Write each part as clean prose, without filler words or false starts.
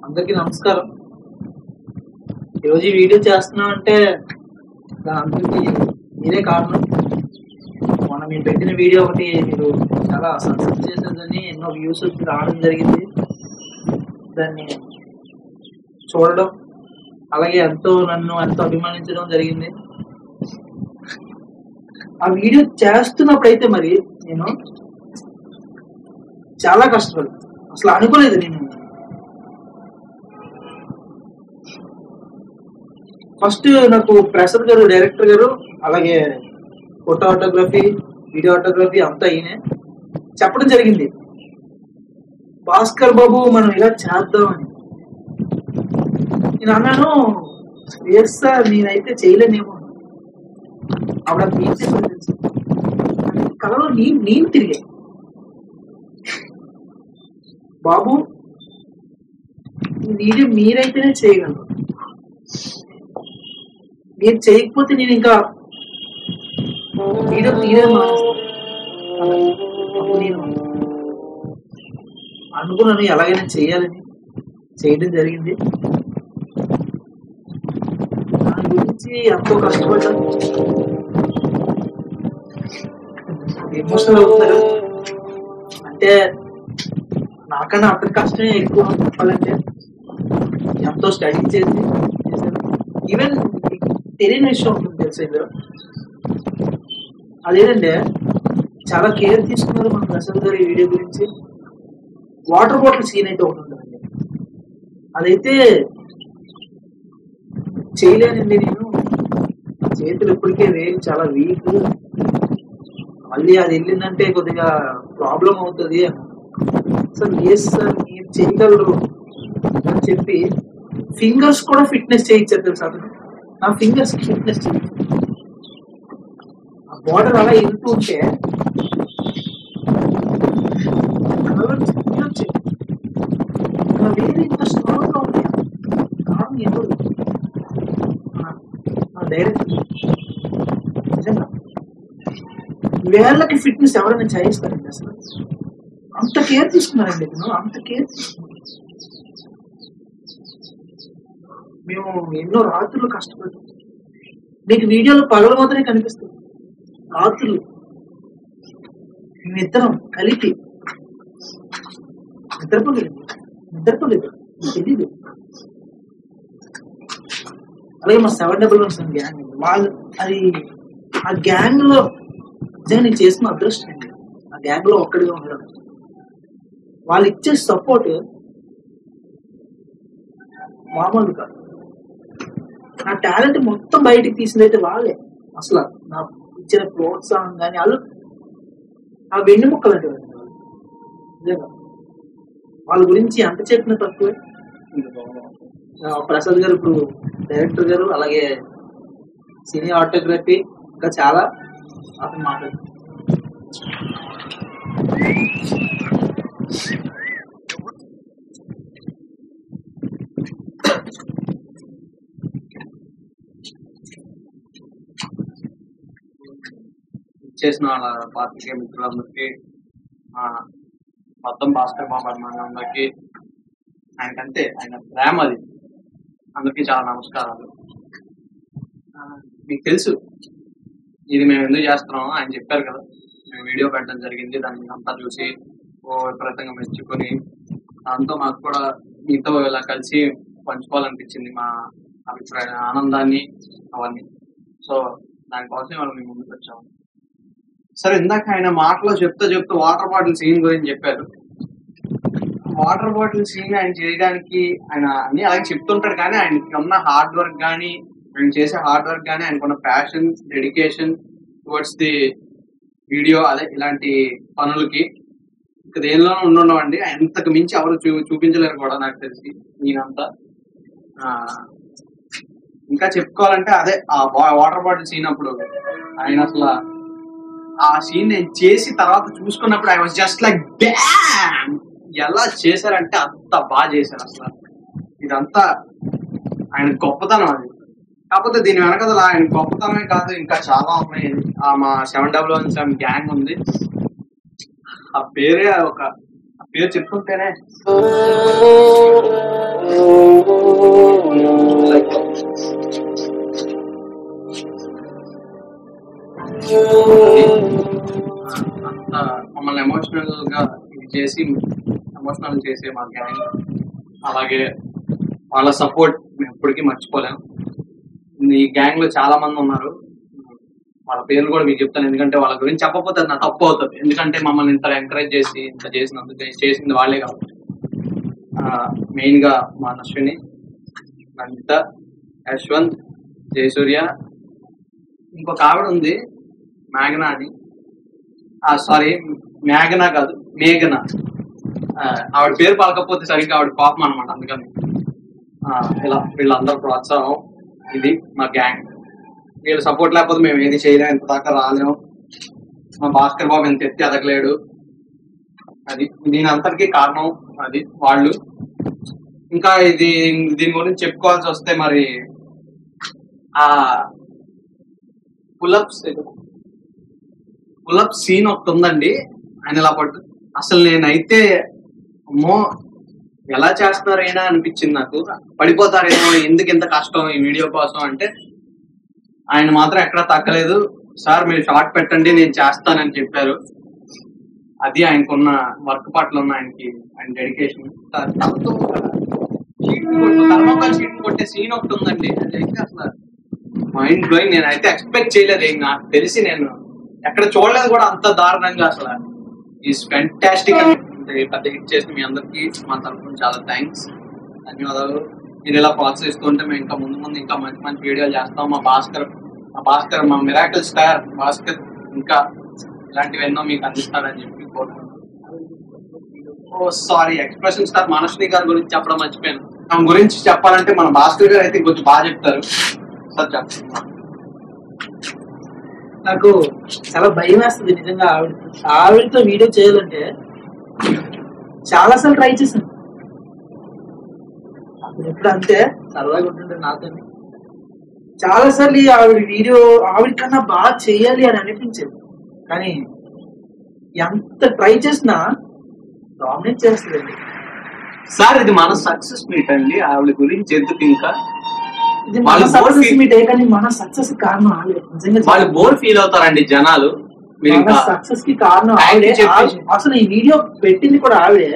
అందరికీ నమస్కారం. ఈరోజు ఈ వీడియో చేస్తున్నాం అంటే అందరికీ మీరే కారణం. మొన్న మీరు పెట్టిన వీడియో ఒకటి మీరు చాలా సక్సెస్ చేసేదని ఎన్నో వ్యూస్ వచ్చి రావడం జరిగింది. దాన్ని చూడడం అలాగే నన్ను ఎంతో అభిమానించడం జరిగింది. ఆ వీడియో చేస్తున్నప్పుడైతే మరి నేను చాలా కష్టపడి అసలు అనుకోలేదు. నేను ఫస్ట్ నాకు ప్రసాద్ గారు డైరెక్టర్ గారు అలాగే ఫోటో ఆటోగ్రఫీ వీడియో ఆటోగ్రఫీ అంతా ఈయనే చెప్పడం జరిగింది. భాస్కర్ బాబు మనం ఇలా చేద్దామని నేను అన్నాను. ఎస్ సార్, నేనైతే చేయలేనేమో. ఆవిడ కళలో నేను తిరిగాయి. బాబు వీడియో మీరైతేనే చేయగలరు, మీరు చేయకపోతే నేను ఇంకా వీడియో తీయడం నేను అనుకున్నాను. ఎలాగైనా చేయాలని చేయడం జరిగింది. దాని గురించి ఎంతో కష్టపడ్డాను. ఎమోషనల్ అవుతున్నారు అంటే నాకన్నా అతని కష్టమే ఎక్కువ చెప్పాలంటే. ఎంతో స్టడీ చేసి ఈవెన్ తెలియని విషయం ఉంటుంది తెలుసు ఇందులో. అదేంటంటే చాలా కేర్ తీసుకున్నారు మన ప్రసాద్ గారి వీడియో గురించి. వాటర్ బాటిల్ సీన్ అయితే ఒకటి ఉంటుందండి, అదైతే చేయలేనండి. నేను చేతులు ఇప్పటికే వేలు చాలా వీక్, మళ్ళీ అది వెళ్ళిందంటే కొద్దిగా ప్రాబ్లం అవుతుంది. సార్ ఎస్ సార్ మీరు చేయగలరు అని చెప్పి ఫింగర్స్ కూడా ఫిట్నెస్ చేయించారు తెలుసు. అతను నా ఫింగర్స్ ఫిట్నెస్ చేయించారు. ఆ బార్డర్ అలా వెళ్తూ ఉంటే వేరే ఇంత స్ట్రాంగ్ గా ఉంది. కారణం ఎవరు? డైరెక్ట్ నిజంగా వేళ్ళకి ఫిట్నెస్ ఎవరైనా చేయిస్తారండి? అసలు అంత కేర్ తీసుకున్నారండి. నేను అంత కేర్ తీసుకున్నాను. మేము ఎన్నో రాత్రులు కష్టపడ్డాం. మీకు వీడియోలో పగలు మాత్రమే కనిపిస్తుంది, రాత్రులు మేమిద్దరం కలిపి నిద్రపోలేదు తెలియదు. అలాగే మా 711 గ్యాంగ్ వాళ్ళు, అది ఆ గ్యాంగ్ లో నిజంగా నేను చేసిన అదృష్టం అండి. ఆ గ్యాంగ్ లో ఒక్కడిగా ఉండడం, వాళ్ళు ఇచ్చే సపోర్ట్ మామూలు కాదు. నా టాలెంట్ మొత్తం బయటికి తీసిందైతే వాళ్ళే. అసలు నా ఇచ్చిన ప్రోత్సాహం కానీ వాళ్ళు ఆ వెన్నెముక్కలు అంటే నిజంగా వాళ్ళ గురించి ఎంత చెప్పిన తక్కువే. ప్రసాద్ గారు ఇప్పుడు డైరెక్టర్ గారు, అలాగే సినీ ఆటోగ్రఫీ ఇంకా చాలా అతను మాట్లాడు. చేసిన వాళ్ళ పాత్రికేయ మిత్రులందరికీ, మొత్తం భాస్కర్ బాబు అభిమానులందరికీ, ఆయనకంటే ఆయన ప్రేమ అది. అందరికీ చాలా నమస్కారాలు. మీకు తెలుసు ఇది మేము ఎందుకు చేస్తున్నామో ఆయన చెప్పారు కదా. మేము వీడియో పెట్టడం జరిగింది, దాన్ని అంతా చూసి విపరీతంగా మెచ్చుకొని దాంతో మాకు కూడా మీతో ఇలా కలిసి పంచుకోవాలనిపించింది మా అభిప్రాయ ఆనందాన్ని అవన్నీ. సో దానికోసం వాళ్ళు మేము ముందుకు వచ్చాము. సరే, ఇందాక ఆయన మాటలో చెప్తూ వాటర్ బాటిల్ సీన్ గురించి చెప్పారు. వాటర్ బాటిల్ సీన్ ఆయన చేయడానికి ఆయన అన్ని అలాగే చెప్తుంటాడు, కానీ ఆయనకి ఉన్న హార్డ్ వర్క్ కానీ, ఆయన చేసే హార్డ్ వర్క్ కానీ, ఆయనకున్న passion, dedication towards the video, అదే ఇలాంటి పనులకి ఇంకా దేనిలోనూ ఉండవండి. అంతకు మించి ఎవరు చూపించలేరు కూడా నాకు తెలిసి. నేనంతా ఇంకా చెప్పుకోవాలంటే అదే ఆ వాటర్ బాటిల్ సీన్ అప్పుడు ఆయన అసలు ఆ సీన్ నేను చేసి తర్వాత చూసుకున్నప్పుడు I was just like damn, ఎలా చేశారంటే అంత బాగా చేశారు. అసలు ఇదంతా ఆయన గొప్పతనం అది. కాకపోతే దీని వెనకదల ఆయన గొప్పతనమే కాదు, ఇంకా చాలా ఉన్నాయి. మా 711 గ్యాంగ్ ఉంది, ఆ పేరే ఒక పేరు చెప్పుకుంటేనే అంత మమ్మల్ని ఎమోషనల్ గా ఎమోషనల్ చేసే మా గ్యాంగ్, అలాగే వాళ్ళ సపోర్ట్ మేము ఎప్పటికీ మర్చిపోలేము. ఈ గ్యాంగ్ లో చాలా మంది ఉన్నారు, వాళ్ళ పేర్లు కూడా మీకు చెప్తాను, ఎందుకంటే వాళ్ళ గురించి చెప్పకపోతే అది నా తప్పు అవుతుంది. ఎందుకంటే మమ్మల్ని ఇంత ఎంకరేజ్ చేసి ఇంత చేసింది వాళ్ళే కాదు. మెయిన్ గా మా అశ్విని, నందిత, యశ్వంత్, జయసూర్య, ఇంకొక ఆవిడ ఉంది మేఘనా అని, సారీ మేఘనా కాదు మేఘనా, ఆవిడ పేరు పలకపోతే సరిగ్గా ఆవిడ పాపం అనమాట. అందుకని ఇలా వీళ్ళందరూ ప్రోత్సాహం, ఇది మా గ్యాంగ్. వీళ్ళ సపోర్ట్ లేకపోతే మేము ఏది చేయలేము, ఇంత దాకా రాలేము. మా భాస్కర్ బాబు ఎంత ఎత్తి ఎదగలేడు, అది దీని అంతటికీ కారణం అది వాళ్ళు. ఇంకా దీని గురించి చెప్పుకోవాల్సి వస్తే మరి ఆ పులప్ సీన్ ఒకటి ఉందండి. ఆయన ఇలా పట్టు, అసలు నేనైతే అమ్మో ఎలా చేస్తున్నారైనా అనిపించింది నాకు. పడిపోతారేమో, ఎందుకు ఇంత కష్టం ఈ వీడియో కోసం అంటే ఆయన మాత్రం ఎక్కడా తగ్గలేదు. సార్ మీరు షార్ట్ పెట్టండి నేను చేస్తానని చెప్పారు. అది ఆయనకున్న వర్క్ పట్ల ఉన్న ఆయన డెడికేషన్. థర్మోకాల్ షీట్ కొట్టే సీన్ ఒకటి ఉందండి, అదైతే అసలు మైండ్ బ్లోయింగ్. నేనైతే ఎక్స్పెక్ట్ చేయలేదు, నాకు తెలిసి నేను ఎక్కడ చూడలేదు కూడా అంత దారుణంగా. అసలు ఈజ్ ఫ్యాంటాస్టిక్. పెద్ద హిట్ చేసి మీ అందరికి మా తరఫున చాలా థ్యాంక్స్, ధన్యవాదాలు. మీరు ఇలా ప్రోత్సహిస్తుంటే మేము ఇంకా ముందు ఇంకా మంచి మంచి వీడియోలు చేస్తాం. మా భాస్కర్ మా మిరాకిల్ స్టార్ భాస్కర్ ఇంకా ఇలాంటివి ఎన్నో మీకు అందిస్తాడని చెప్పి కోరుకుంటున్నాను. సారీ, ఎక్స్ప్రెషన్ స్టార్ మనశ్రీ గారి గురించి చెప్పడం మర్చిపోయాను. ఆమె గురించి చెప్పాలంటే మన భాస్కర్ గారు అయితే కొంచెం బాగా చెప్తారు. సార్ చెప్పండి. నాకు చాలా భయం వేస్తుంది నిజంగా. ఆవిడతో వీడియో చేయాలంటే చాలా సార్లు ట్రై చేశాను. అప్పుడు ఎప్పుడు అంతే సరదాగా ఉంటుంటే నాతో చాలా సార్లు ఆవిడ కన్నా బాగా చెయ్యాలి అని అనిపించేది. కానీ ఎంత ట్రై చేసినా డామినేట్ చేస్తుందండి. సార్ ఇది మన సక్సెస్ మీట్ అండి, ఆవిడ గురించి ఎందుకు ఇంకా ఇది మన సక్సెస్ మీట్, కానీ మన సక్సెస్ కారణం ఆవిడే. నిజంగా వాళ్ళు బోర్ ఫీల్ అవుతారండి జనాలు. సక్సెస్ కి కారణం ఆవిడే. అసలు ఈ వీడియో పెట్టింది కూడా ఆవిడే.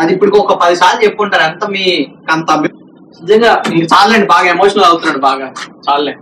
అది ఇప్పుడు ఒక 10 సార్లు చెప్పుకుంటారు. ఎంత మీ అంత నిజంగా చాలండి, బాగా ఎమోషనల్ అవుతున్నాడు, బాగా చాలే.